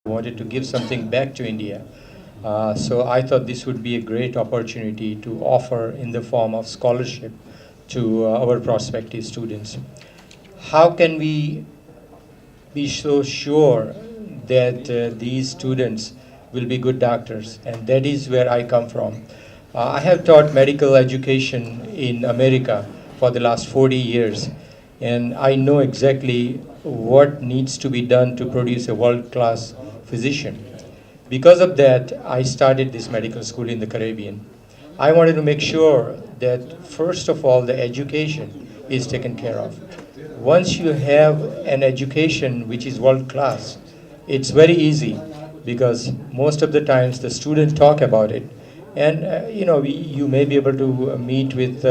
wanted to give something back to India. So I thought this would be a great opportunity to offer in the form of scholarship to our prospective students. How can we be so sure that these students will be good doctors? And that is where I come from. I have taught medical education in America for the last 40 years, and I know exactly what needs to be done to produce a world-class physician. Because of that, I started this medical school in the Caribbean. I wanted to make sure that, first of all, the education is taken care of. Once you have an education which is world class, it's very easy because most of the times the students talk about it. And you may be able to meet with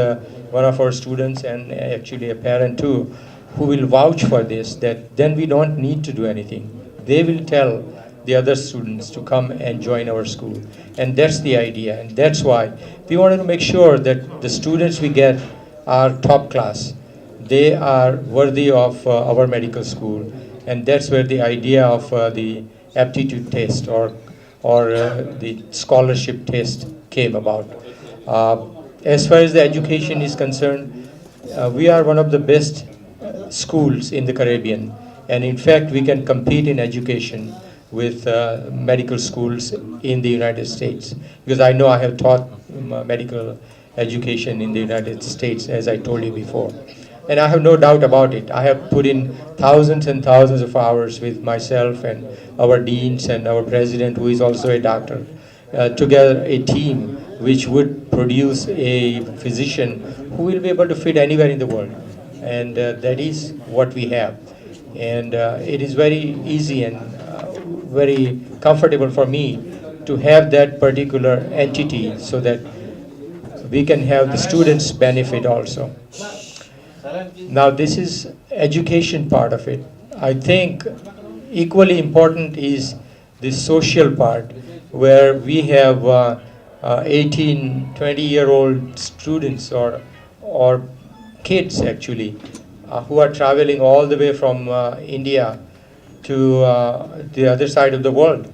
one of our students and actually a parent too, who will vouch for this, that then we don't need to do anything. They will tell the other students to come and join our school. And that's the idea. And that's why we wanted to make sure that the students we get are top class. They are worthy of our medical school. And that's where the idea of the aptitude test or the scholarship test came about. As far as the education is concerned, we are one of the best schools in the Caribbean. And in fact, we can compete in education with medical schools in the United States. Because I know I have taught medical education in the United States, as I told you before. And I have no doubt about it. I have put in thousands and thousands of hours with myself and our deans and our president, who is also a doctor, together a team which would produce a physician who will be able to fit anywhere in the world. And that is what we have. And it is very easy and very comfortable for me to have that particular entity so that we can have the students benefit also. Now this is education part of it. I think equally important is the social part, where we have 18, 20-year-old students or kids actually who are traveling all the way from India to the other side of the world.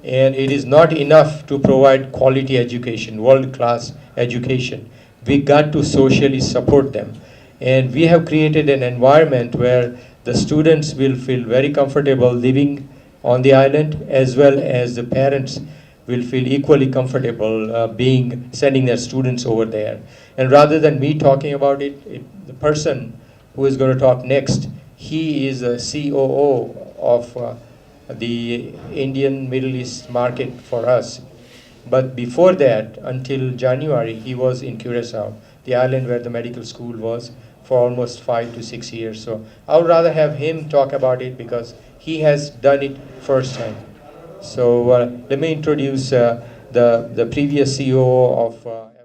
And it is not enough to provide quality education, world-class education. We got to socially support them. And we have created an environment where the students will feel very comfortable living on the island, as well as the parents will feel equally comfortable sending their students over there. And rather than me talking about it, the person who is going to talk next, he is a COO of the Indian Middle East market for us. But before that, until January, he was in Curacao, the island where the medical school was, for almost 5 to 6 years. So I would rather have him talk about it because he has done it firsthand. So let me introduce the previous CEO of